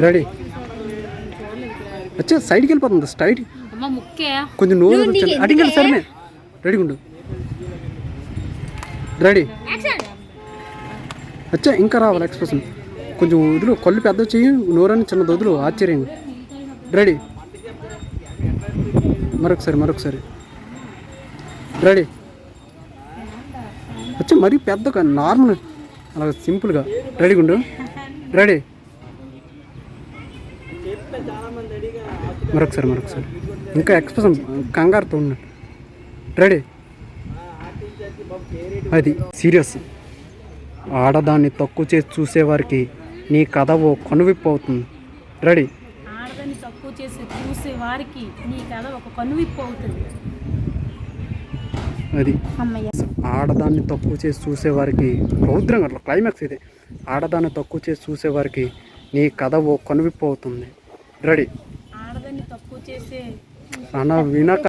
Ready. వచ్చా సైడ్కి వెళ్ళిపోతుంది స్ట్రైట్. కొంచెం నోరు అడిగి వెళ్ళి సరే. రెడీ ఉండు. రెడీ. వచ్చా ఇంకా రావాలి ఎక్స్ప్రెషన్. కొంచెం వదులు, కళ్ళు పెద్ద చెయ్యి, నోరని చిన్న వదులు. ఆశ్చర్యం. రెడీ. మరొకసారి. రెడీ. వచ్చి మరీ పెద్దగా నార్మల్ అలా సింపుల్గా. రెడీ ఉండు. రెడీ. మరొకసారి ఇంకా ఎక్స్ప్రెషన్ కంగారుతో ఉన్న. రెడీ. అది సీరియస్. ఆడదాన్ని తక్కువ చేసి చూసేవారికి నీ కథ ఓ కనువిప్పు అవుతుంది. రెడీ. ఆడదాన్ని తక్కువ చేసి చూసేవారికి నీ కథ ఒక కనువిప్పు అవుతుంది. అది ఆడదాన్ని తక్కువ చేసి చూసేవారికి రౌద్రంగా అట్లా క్లైమాక్స్ ఇది. ఆడదాన్ని తక్కువ చేసి చూసేవారికి నీ కథ ఓ కనువిప్పు అవుతుంది. రెడీ. ఆడదాన్ని తక్కువ చేసే వినక